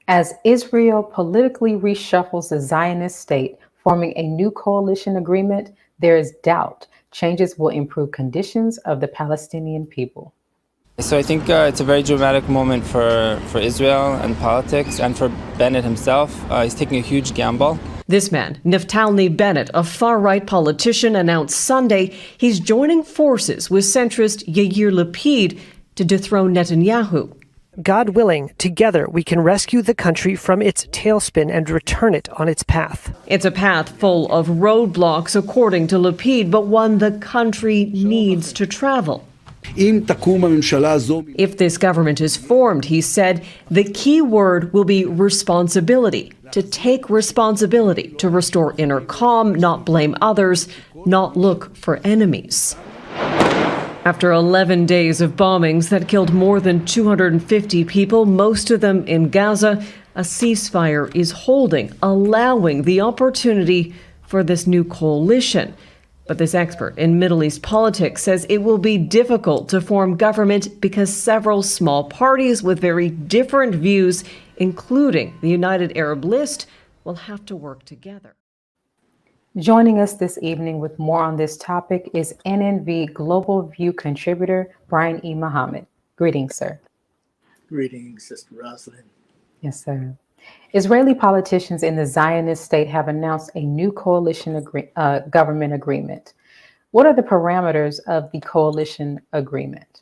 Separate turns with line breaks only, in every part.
As Israel politically reshuffles the Zionist state, forming a new coalition agreement, there is doubt changes will improve conditions of the Palestinian people.
So I think it's a very dramatic moment for Israel and politics, and for Bennett himself. He's taking a huge gamble.
This man, Naftali Bennett, a far-right politician, announced Sunday he's joining forces with centrist Yair Lapid to dethrone Netanyahu.
God willing, together we can rescue the country from its tailspin and return it on its path.
It's a path full of roadblocks, according to Lapid, but one the country needs to travel. If this government is formed, he said, the key word will be responsibility, to take responsibility, to restore inner calm, not blame others, not look for enemies. After 11 days of bombings that killed more than 250 people, most of them in Gaza, a ceasefire is holding, allowing the opportunity for this new coalition. But this expert in Middle East politics says it will be difficult to form government because several small parties with very different views, including the United Arab List, will have to work together.
Joining us this evening with more on this topic is NNV Global View contributor Brian E. Muhammad. Greetings, sir.
Greetings, Sister Rosalind.
Yes, sir. Israeli politicians in the Zionist state have announced a new coalition government agreement. What are the parameters of the coalition agreement?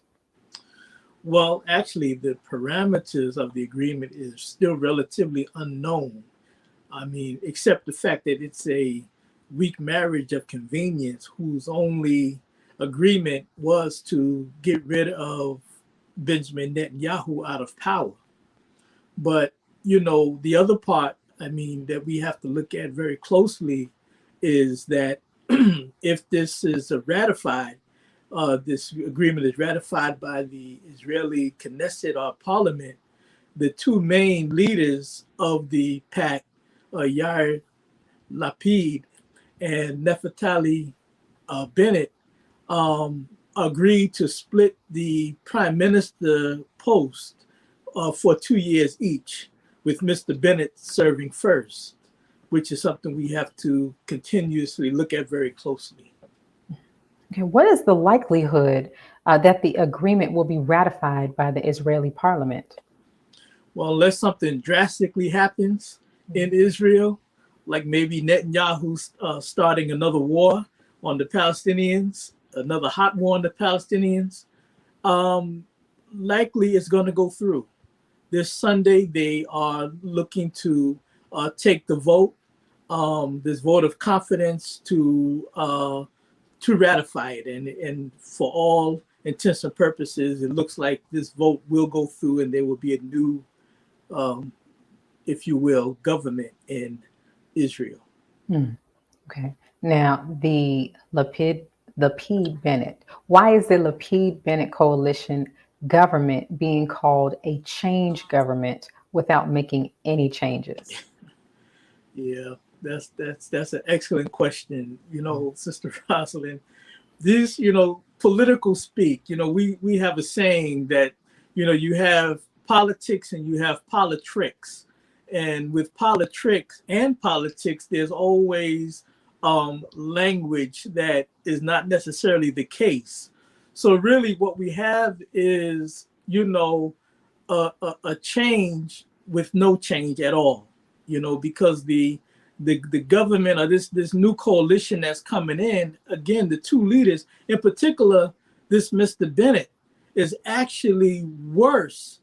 Well, actually, the parameters of the agreement is still relatively unknown. I mean, except the fact that it's a weak marriage of convenience whose only agreement was to get rid of Benjamin Netanyahu out of power. But, you know, the other part, I mean, that we have to look at very closely is that if this is ratified, this agreement is ratified by the Israeli Knesset or parliament, the two main leaders of the pact, Yair Lapid and Naftali Bennett, agreed to split the prime minister post for 2 years each, with Mr. Bennett serving first, which is something we have to continuously look at very closely.
Okay, what is the likelihood that the agreement will be ratified by the Israeli parliament?
Well, unless something drastically happens in Israel, like maybe Netanyahu starting another war on the Palestinians, another hot war on the Palestinians, likely it's going to go through. This Sunday, they are looking to take the vote, this vote of confidence to ratify it. And for all intents and purposes, it looks like this vote will go through and there will be a new, if you will, government in Israel.
Okay. Now, the Lapid-Bennett. Why is the Lapid-Bennett coalition government being called a change government without making any changes?
Yeah, that's an excellent question. You know, Sister Rosalind, this, you know, political speak, you know, we have a saying that, you know, you have politics and you have politricks. And with politricks and politics, there's always language that is not necessarily the case. So really what we have is, you know, a change with no change at all, you know, because the government or this new coalition that's coming in, again, the two leaders, in particular, this Mr. Bennett is actually worse,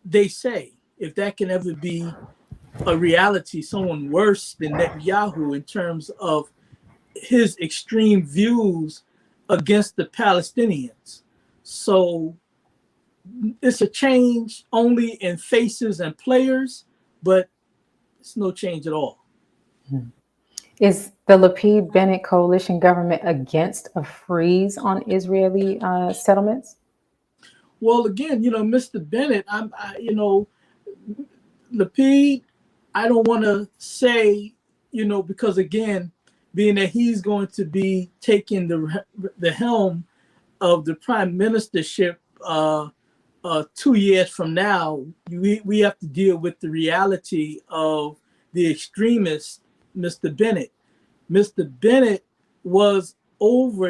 they say, if that can ever be a reality, someone worse than Netanyahu in terms of his extreme views against the Palestinians. So it's a change only in faces and players, but it's no change at all.
Is the Lapid-Bennett coalition government against a freeze on Israeli settlements?
Well, again, you know, Mr. Bennett, you know, Lapid, I don't want to say, you know, because again, being that he's going to be taking the helm of the prime ministership 2 years from now, we have to deal with the reality of the extremist, Mr. Bennett. Mr. Bennett was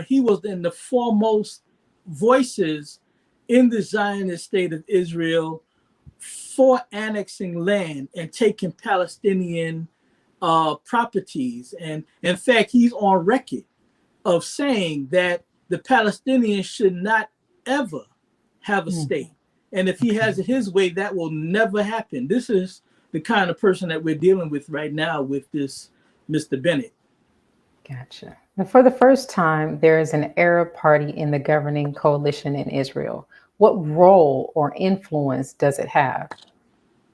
he was in the foremost voices in the Zionist state of Israel for annexing land and taking Palestinian properties. And in fact, he's on record of saying that the Palestinians should not ever have a state. And if he has it his way, that will never happen. This is the kind of person that we're dealing with right now with this Mr. Bennett.
Gotcha. Now, for the first time, there is an Arab party in the governing coalition in Israel. What role or influence does it have,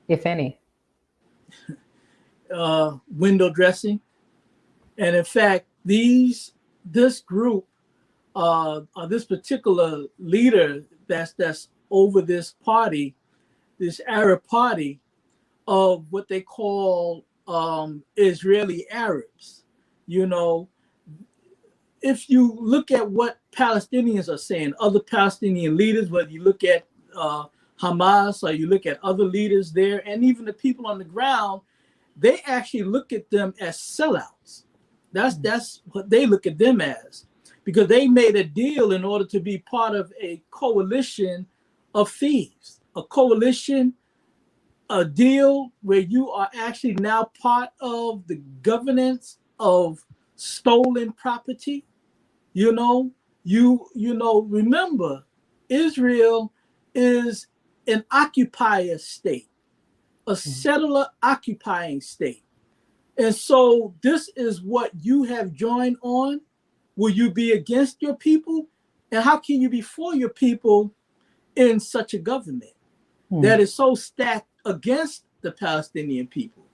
if any?
Window dressing. And in fact, this group, this particular leader that's over this party, this Arab party of what they call Israeli Arabs. You know, if you look at what Palestinians are saying, other Palestinian leaders, whether you look at Hamas or you look at other leaders there, and even the people on the ground, they actually look at them as sellouts. That's what they look at them as, because they made a deal in order to be part of a coalition of thieves, a deal where you are actually now part of the governance of stolen property. Remember, Israel is an occupier state, a settler occupying state. And so this is what you have joined on. Will you be against your people? And how can you be for your people in such a government that is so stacked against the Palestinian people?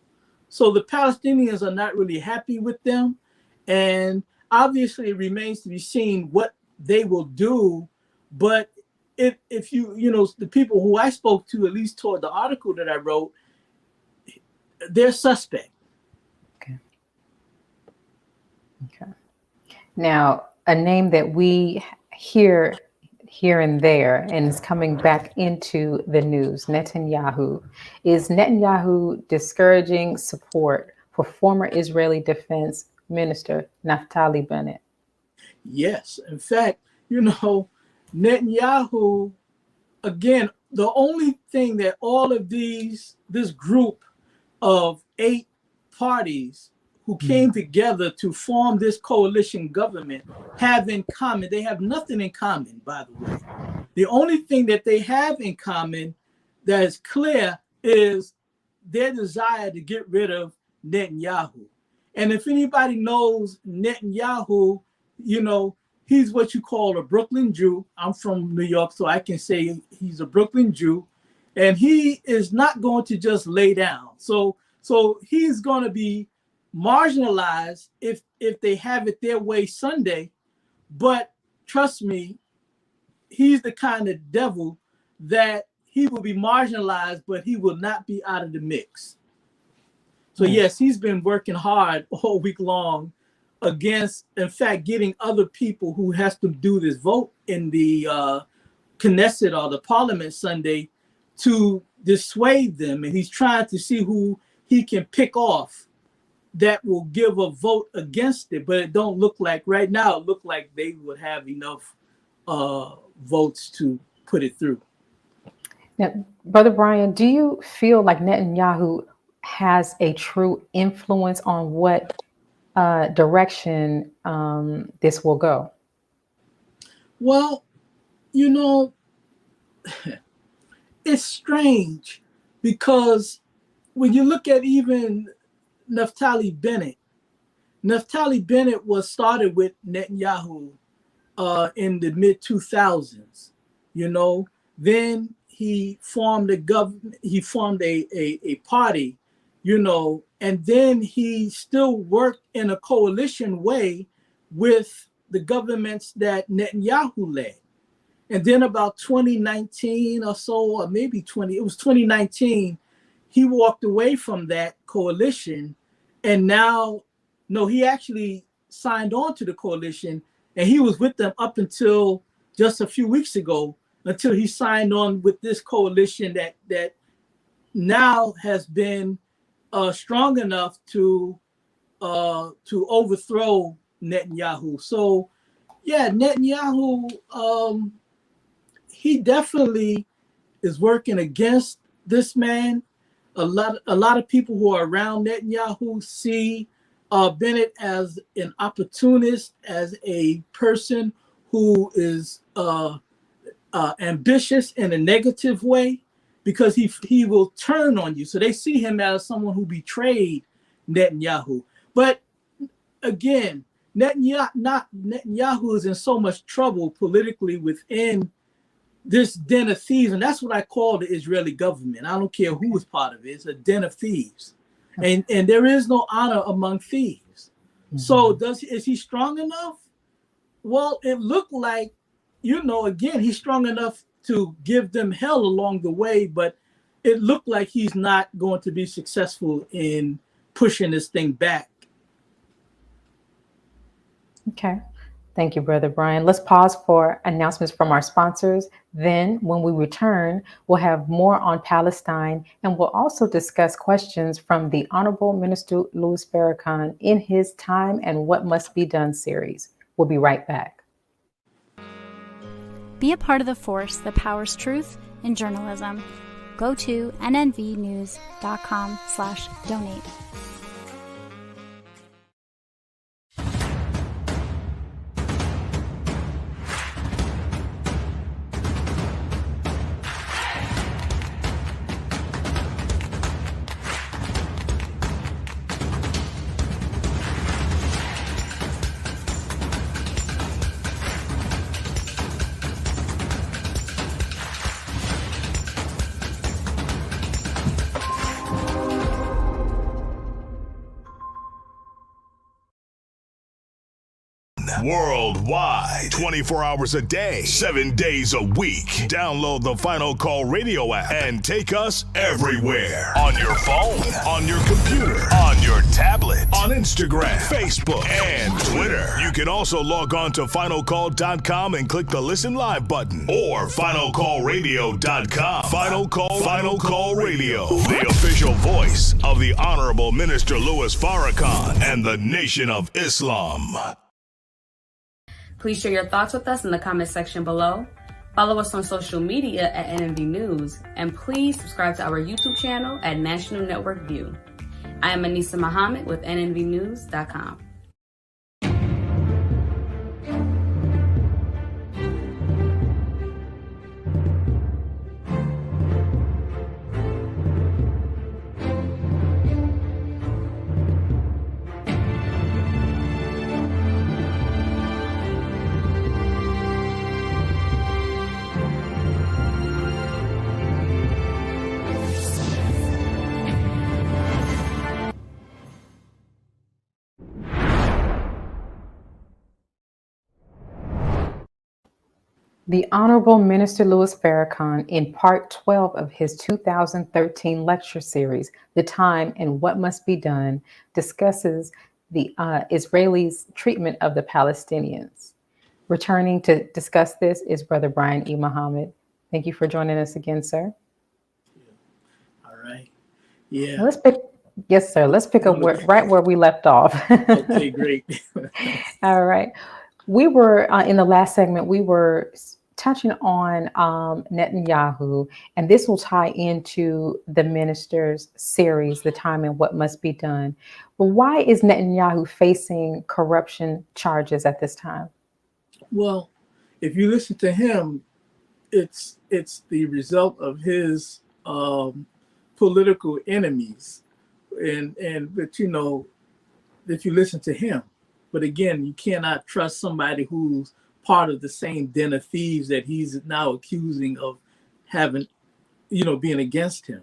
So the Palestinians are not really happy with them. And obviously it remains to be seen what they will do. But if the people who I spoke to, at least toward the article that I wrote, they're suspect.
Okay. Now, a name that we hear here and there and is coming back into the news, Netanyahu. Is Netanyahu discouraging support for former Israeli Defense Minister Naftali Bennett?
Yes. In fact, Netanyahu, again, the only thing that all of this group of 8 parties who came together to form this coalition government have in common, they have nothing in common, by the way. The only thing that they have in common that is clear is their desire to get rid of Netanyahu. And if anybody knows Netanyahu, he's what you call a Brooklyn Jew. I'm from New York, so I can say he's a Brooklyn Jew. And he is not going to just lay down. So he's going to be marginalized if they have it their way Sunday. But trust me, he's the kind of devil that he will be marginalized, but he will not be out of the mix. So yes, he's been working hard all week long against, in fact, getting other people who has to do this vote in the Knesset or the Parliament Sunday to dissuade them. And he's trying to see who he can pick off that will give a vote against it. But it don't look like, right now, it look like they would have enough votes to put it through.
Now, Brother Brian, do you feel like Netanyahu has a true influence on what direction this will go?
Well, it's strange because when you look at even Naftali Bennett was started with Netanyahu in the mid-2000s. Then he formed a government, he formed a party, and then he still worked in a coalition way with the governments that Netanyahu led. And then about 2019 or so, or maybe 2019, he walked away from that coalition. And now, no, he actually signed on to the coalition, and he was with them up until just a few weeks ago. until he signed on with this coalition that now has been strong enough to overthrow Netanyahu. So yeah, Netanyahu, he definitely is working against this man. A lot of people who are around Netanyahu see Bennett as an opportunist, as a person who is ambitious in a negative way, because he will turn on you. So they see him as someone who betrayed Netanyahu. But again, Netanyahu is in so much trouble politically within this den of thieves, and that's what I call the Israeli government. I don't care who is part of it; it's a den of thieves, and there is no honor among thieves. Mm-hmm. So is he strong enough? Well, it looked like, again, he's strong enough to give them hell along the way, but it looked like he's not going to be successful in pushing this thing back.
Okay. Thank you, Brother Brian. Let's pause for announcements from our sponsors. Then when we return, we'll have more on Palestine, and we'll also discuss questions from the Honorable Minister Louis Farrakhan in his Time and What Must Be Done series. We'll be right back.
Be a part of the force that powers truth in journalism. Go to nnvnews.com/donate.
Worldwide, 24 hours a day, 7 days a week. Download the Final Call radio app and take us everywhere. On your phone, on your computer, on your tablet, on Instagram, Facebook, and Twitter. You can also log on to finalcall.com and click the Listen Live button, or finalcallradio.com. Final Call Radio, the official voice of the Honorable Minister Louis Farrakhan and the Nation of Islam.
Please share your thoughts with us in the comment section below. Follow us on social media at NNV News, and please subscribe to our YouTube channel at National Network View. I am Anissa Muhammad with nnvnews.com.
The Honorable Minister Louis Farrakhan, in part 12 of his 2013 lecture series, The Time and What Must Be Done, discusses the Israelis' treatment of the Palestinians. Returning to discuss this is Brother Brian E. Muhammad. Thank you for joining us again, sir.
All right. Yeah.
Yes, sir. Let's pick up right where we left off.
Okay, great.
All right. We were in the last segment, we were touching on Netanyahu, and this will tie into the minister's series, The Time and What Must Be Done. But why is Netanyahu facing corruption charges at this time?
Well, if you listen to him, it's the result of his political enemies, but if you listen to him. But again, you cannot trust somebody who's part of the same den of thieves that he's now accusing of having, being against him.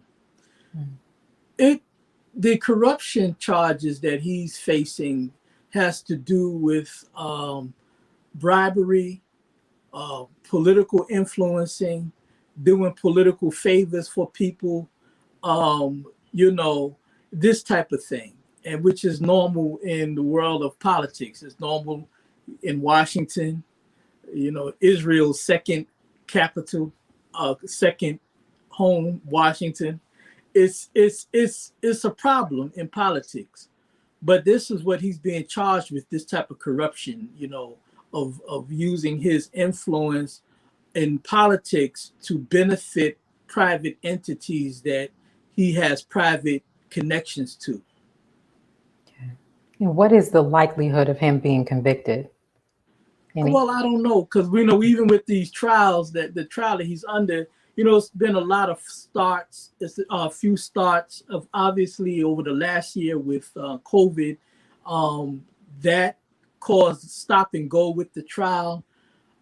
The corruption charges that he's facing has to do with bribery, political influencing, doing political favors for people, this type of thing. And which is normal in the world of politics. It's normal in Washington, Israel's second capital, second home, Washington. It's a problem in politics. But this is what he's being charged with, this type of corruption, of using his influence in politics to benefit private entities that he has private connections to.
Okay. And what is the likelihood of him being convicted?
Well, I don't know, because we know even with these trials, that the trial that he's under, it's been a lot of starts. It's a few starts of, obviously, over the last year with COVID, that caused stop and go with the trial.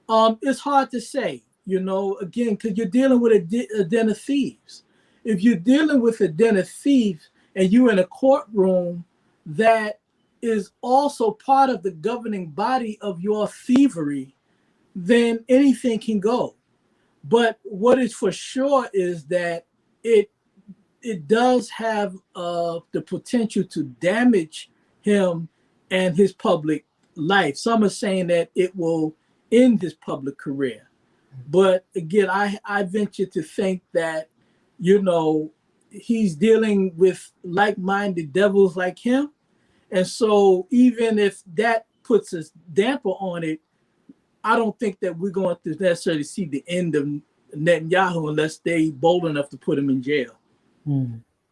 It's hard to say, again, because you're dealing with a den of thieves. If you're dealing with a den of thieves and you're in a courtroom that is also part of the governing body of your thievery, then anything can go. But what is for sure is that it does have the potential to damage him and his public life. Some are saying that it will end his public career. But again, I venture to think that, he's dealing with like-minded devils like him. And so even if that puts a damper on it, I don't think that we're going to necessarily see the end of Netanyahu unless they bold enough to put him in jail.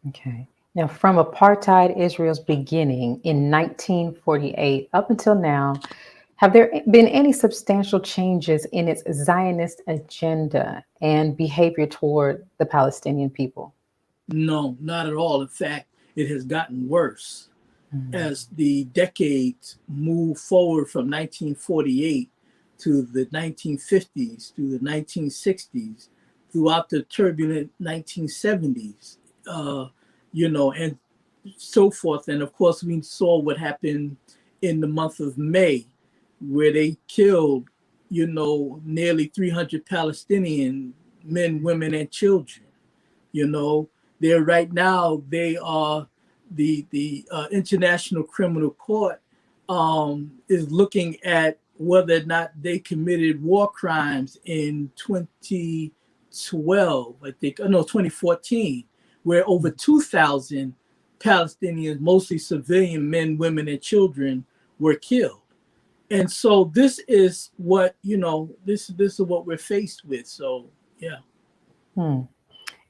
Okay. Now, from apartheid Israel's beginning in 1948 up until now, have there been any substantial changes in its Zionist agenda and behavior toward the Palestinian people?
No, not at all. In fact, it has gotten worse as the decades move forward from 1948 to the 1950s, to the 1960s, throughout the turbulent 1970s, and so forth. And of course, we saw what happened in the month of May, where they killed, nearly 300 Palestinian men, women, and children. They're right now, they are the International Criminal Court is looking at whether or not they committed war crimes in 2012, 2014, where over 2,000 Palestinians, mostly civilian men, women, and children, were killed. And so this is what, this is what we're faced with. So, yeah.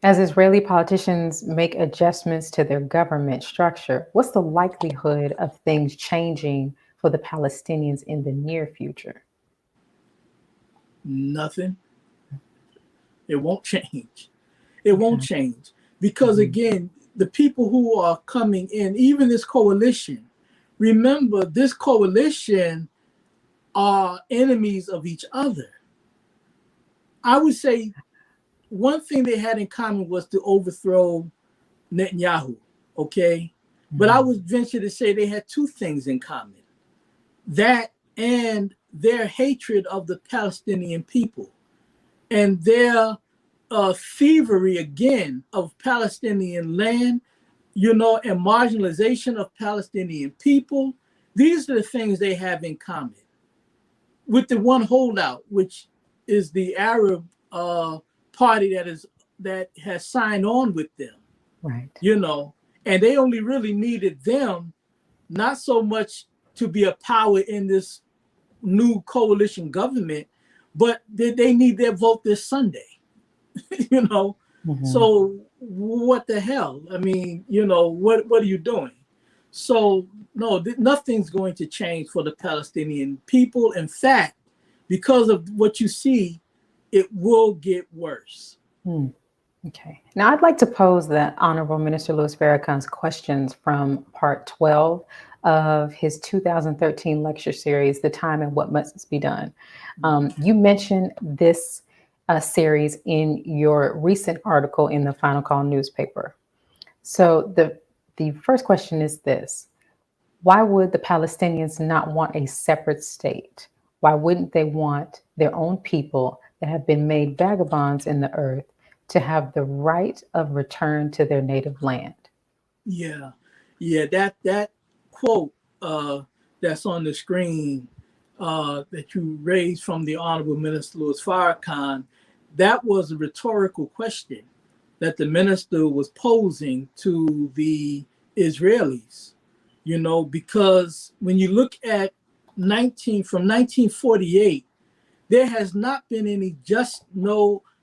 As Israeli politicians make adjustments to their government structure, what's the likelihood of things changing for the Palestinians in the near future?
Nothing. It won't change. It won't change. Because again, the people who are coming in, even this coalition, remember, this coalition are enemies of each other. I would say one thing they had in common was to overthrow Netanyahu, okay? But I would venture to say they had two things in common. That and their hatred of the Palestinian people and their thievery, again, of Palestinian land, and marginalization of Palestinian people. These are the things they have in common with the one holdout, which is the Arab party that has signed on with them,
right?
And they only really needed them, not so much to be a power in this new coalition government, but they need their vote this Sunday, So what the hell? I mean, what are you doing? So no, nothing's going to change for the Palestinian people. In fact, because of what you see, it will get worse.
Okay. Now, I'd like to pose the Honorable Minister Louis Farrakhan's questions from part 12 of his 2013 lecture series, The Time and What Must Be Done. You mentioned this series in your recent article in the Final Call newspaper. So the first question is this: why would the Palestinians not want a separate state? Why wouldn't they want their own people that have been made vagabonds in the earth to have the right of return to their native land?
Yeah, that quote that's on the screen that you raised from the Honorable Minister Louis Farrakhan, that was a rhetorical question that the minister was posing to the Israelis, because when you look at from 1948, there has not been any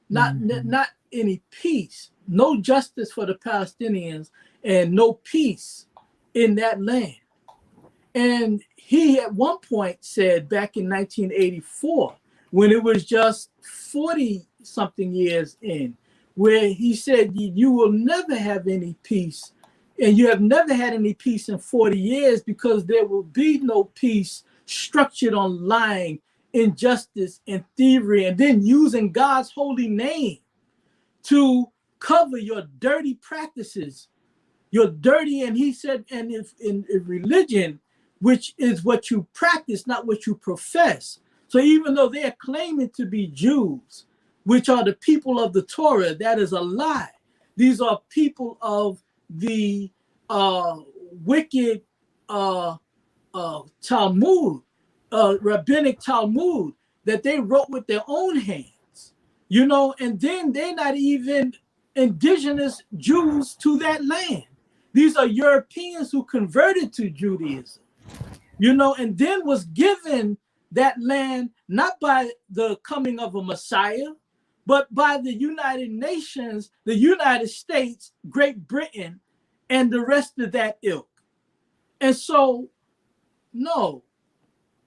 not any peace, no justice for the Palestinians, and no peace in that land. And he at one point said back in 1984, when it was just 40 something years in, where he said, you will never have any peace, and you have never had any peace in 40 years, because there will be no peace structured on lying, injustice, and thievery, and then using God's holy name to cover your dirty practices, and he said, and if in religion, which is what you practice, not what you profess. So even though they are claiming to be Jews, which are the people of the Torah, that is a lie. These are people of the wicked Talmud, rabbinic Talmud, that they wrote with their own hands, and then they're not even indigenous Jews to that land. These are Europeans who converted to Judaism, and then was given that land not by the coming of a Messiah, but by the United Nations, the United States, Great Britain, and the rest of that ilk. And so, no,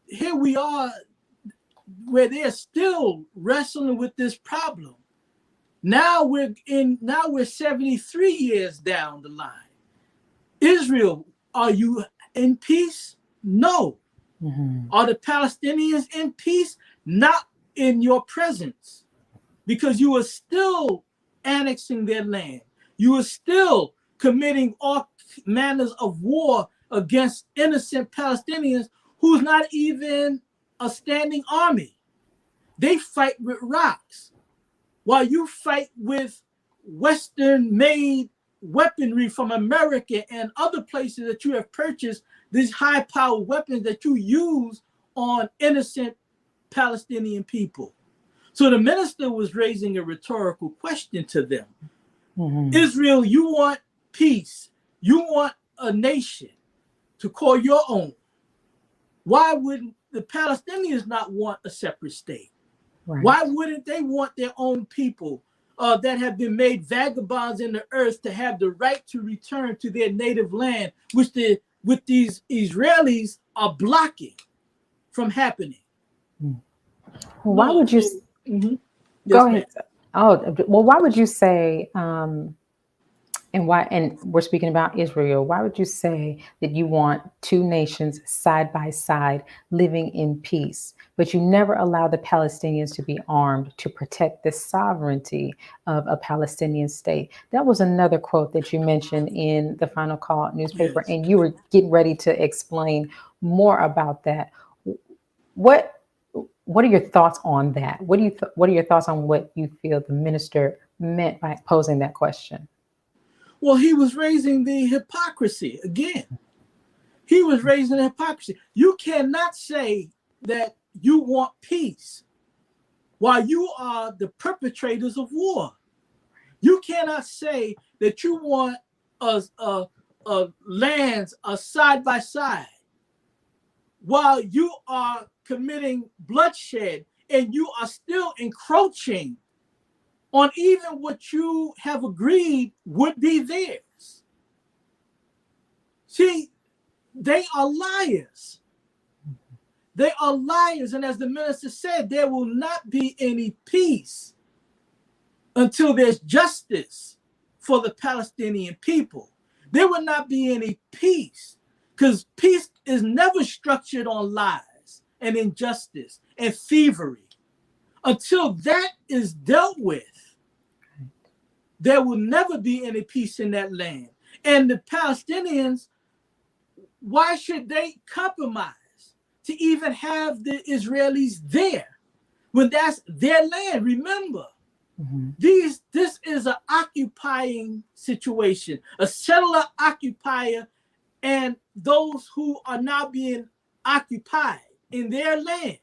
here we are where they're still wrestling with this problem. Now we're 73 years down the line. Israel, are you in peace? No. Mm-hmm. Are the Palestinians in peace? Not in your presence, because you are still annexing their land. You are still committing all manners of war against innocent Palestinians who's not even a standing army. They fight with rocks, while you fight with Western-made weaponry from America and other places that you have purchased, these high-powered weapons that you use on innocent Palestinian people. So the minister was raising a rhetorical question to them. Mm-hmm. Israel, you want peace. You want a nation to call your own. Why wouldn't the Palestinians not want a separate state? Right. Why wouldn't they want their own people that have been made vagabonds in the earth to have the right to return to their native land, which these Israelis are blocking from happening?
Why would you? Mm-hmm. Go ahead. Oh, well, why would you say? And we're speaking about Israel. Why would you say that you want two nations side by side living in peace, but you never allow the Palestinians to be armed to protect the sovereignty of a Palestinian state? That was another quote that you mentioned in the Final Call newspaper, yes. And you were getting ready to explain more about that. What are your thoughts on that? What are your thoughts on what you feel the minister meant by posing that question?
Well, he was raising the hypocrisy again. He was raising the hypocrisy. You cannot say that you want peace while you are the perpetrators of war. You cannot say that you want lands side by side while you are committing bloodshed and you are still encroaching on even what you have agreed would be theirs. See, they are liars. They are liars. And as the minister said, there will not be any peace until there's justice for the Palestinian people. There will not be any peace, because peace is never structured on lies and injustice and thievery. Until that is dealt with, there will never be any peace in that land. And the Palestinians, why should they compromise to even have the Israelis there when that's their land? Remember, this is an occupying situation, a settler occupier, and those who are now being occupied in their land.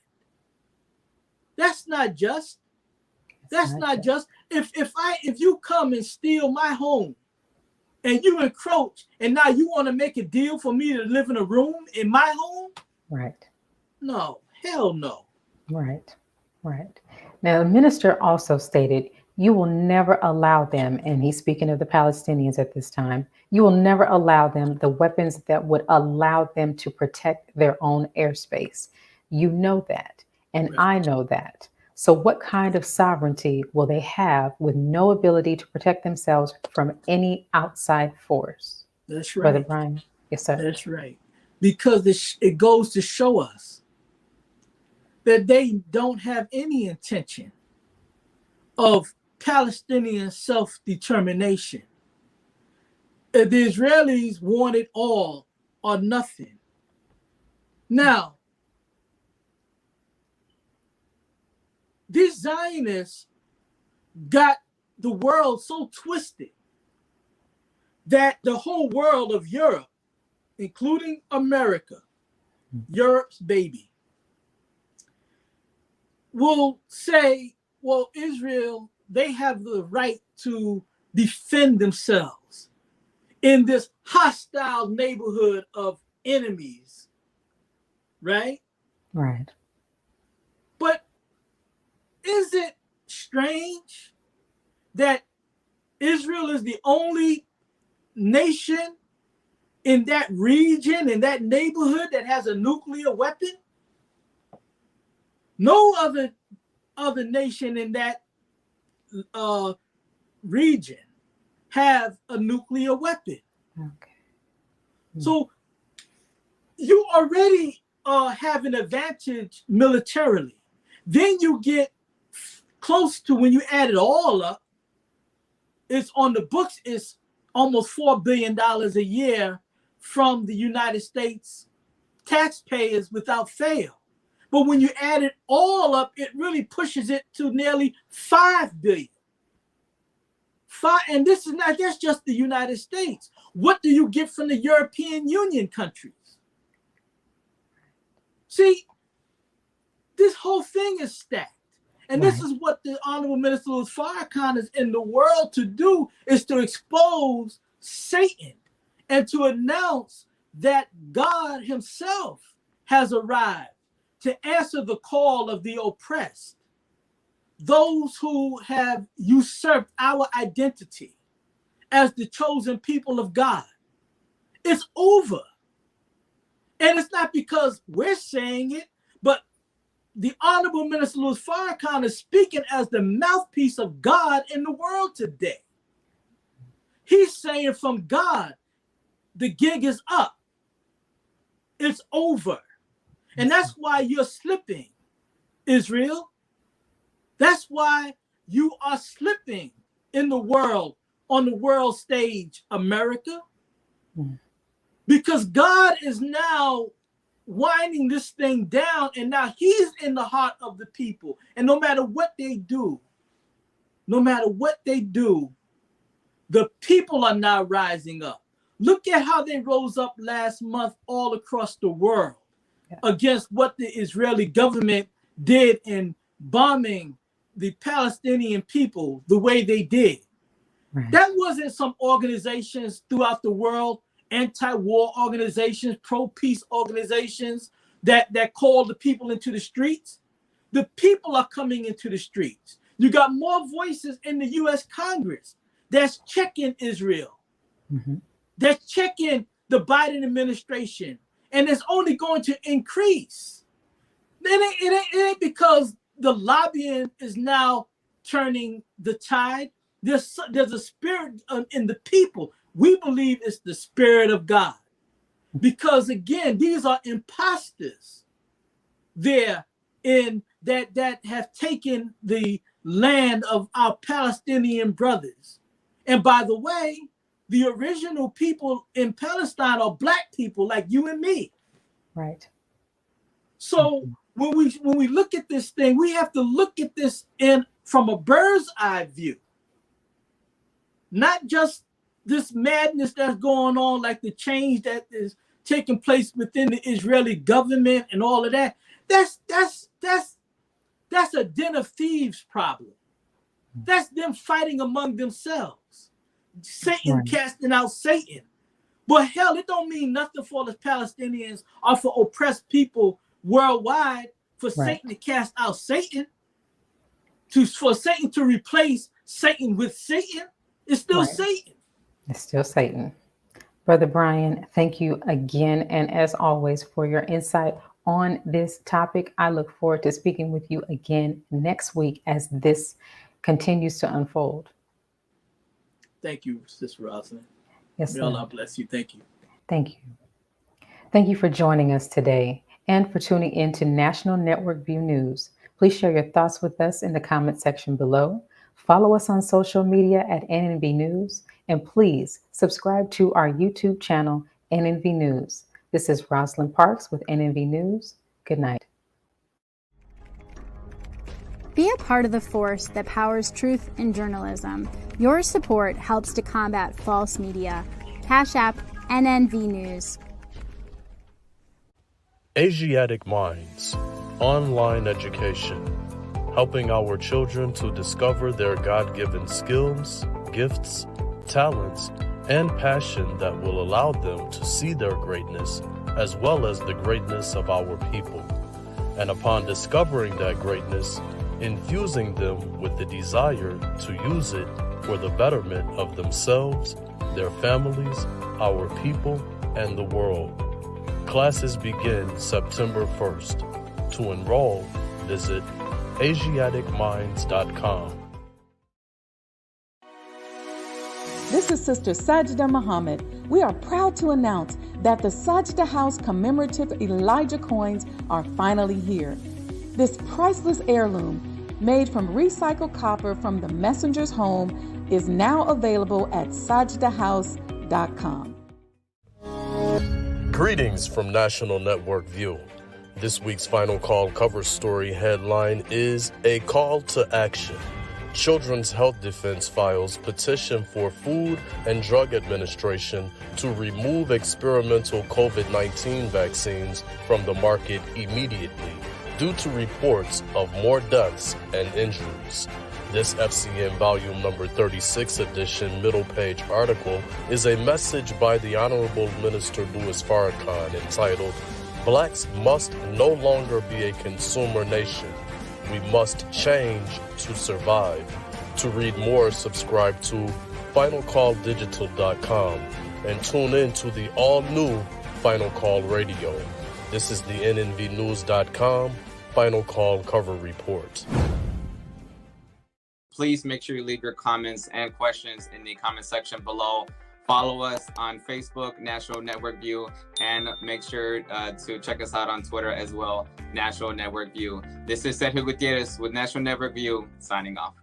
That's not just. That's not just. If you come and steal my home and you encroach and now you want to make a deal for me to live in a room in my home?
Right.
No, hell no.
Right. Right. Now, the minister also stated, you will never allow them, and he's speaking of the Palestinians at this time, you will never allow them the weapons that would allow them to protect their own airspace. You know that, and
Right.
I know that. So what kind of sovereignty will they have with no ability to protect themselves from any outside force?
That's right.
Brother Brian? Yes, sir.
That's right. Because it goes to show us that they don't have any intention of Palestinian self-determination. The Israelis want it all or nothing. Now, these Zionists got the world so twisted that the whole world of Europe, including America, Europe's baby, will say, well, Israel, they have the right to defend themselves in this hostile neighborhood of enemies, right?
Right.
But is it strange that Israel is the only nation in that region, in that neighborhood, that has a nuclear weapon? No other nation in that region have a nuclear weapon.
Okay.
So you already have an advantage militarily. Then you get close to, when you add it all up, it's on the books, it's almost $4 billion a year from the United States taxpayers without fail. But when you add it all up, it really pushes it to nearly $5 billion. And this is not, that's just the United States. What do you get from the European Union countries? See, this whole thing is stacked. And this is what the Honorable Minister Louis Farrakhan is in the world to do, is to expose Satan and to announce that God himself has arrived to answer the call of the oppressed, those who have usurped our identity as the chosen people of God. It's over. And it's not because we're saying it, but the Honorable Minister Louis Farrakhan is speaking as the mouthpiece of God in the world today. He's saying from God, the gig is up. It's over. And that's why you're slipping, Israel. That's why you are slipping in the world, on the world stage, America. Because God is now winding this thing down, and now he's in the heart of the people. And no matter what they do, the people are now rising up. Look at how they rose up last month all across the world against what the Israeli government did in bombing the Palestinian people the way they did. That wasn't some organizations throughout the world, anti-war organizations, pro-peace organizations that called the people into the streets. The people are coming into the streets. You got more voices in the U.S. Congress that's checking Israel, that's checking the Biden administration, and it's only going to increase. It ain't because the lobbying is now turning the tide. There's a spirit in the people. We believe it's the Spirit of God. Because again, these are imposters there in that have taken the land of our Palestinian brothers. And by the way, the original people in Palestine are Black people like you and me.
Right.
So when we look at this thing, we have to look at this from a bird's eye view. Not just this madness that's going on, like the change that is taking place within the Israeli government and all of that. That's a den of thieves problem. That's them fighting among themselves. Satan
Right.
casting out Satan. But hell, it don't mean nothing for the Palestinians or for oppressed people worldwide for
Right.
Satan to cast out Satan. For Satan to replace Satan with Satan, it's still
Right.
Satan.
It's still Satan. Brother Brian, thank you again, and as always, for your insight on this topic. I look forward to speaking with you again next week as this continues to unfold.
Thank you, Sister Rosalind.
Yes,
May
sir.
Allah bless you. Thank you.
Thank you. Thank you for joining us today and for tuning in to National Network View News. Please share your thoughts with us in the comment section below. Follow us on social media at NNV News, and please subscribe to our YouTube channel, NNV News. This is Rosalind Parks with NNV News. Good night.
Be a part of the force that powers truth in journalism. Your support helps to combat false media. Cash App NNV News.
Asiatic Minds, online education, helping our children to discover their God-given skills, gifts, talents, and passion that will allow them to see their greatness as well as the greatness of our people. And upon discovering that greatness, infusing them with the desire to use it for the betterment of themselves, their families, our people, and the world. Classes begin September 1st. To enroll, visit AsiaticMinds.com.
This is Sister Sajda Muhammad. We are proud to announce that the Sajda House commemorative Elijah coins are finally here. This priceless heirloom, made from recycled copper from the messenger's home, is now available at sajdahouse.com.
Greetings from National Network View. This week's Final Call cover story headline is A Call to Action. Children's Health Defense files petition for Food and Drug Administration to remove experimental COVID-19 vaccines from the market immediately due to reports of more deaths and injuries. This FCN Volume Number 36 edition middle page article is a message by the Honorable Minister Louis Farrakhan entitled, Blacks Must No Longer Be a Consumer Nation. We must change to survive. To read more, subscribe to FinalCallDigital.com and tune in to the all-new Final Call Radio. This is the NNVNews.com Final Call Cover Report.
Please make sure you leave your comments and questions in the comment section below. Follow us on Facebook, National Network View, and make sure to check us out on Twitter as well, National Network View. This is Sergio Gutierrez with National Network View, signing off.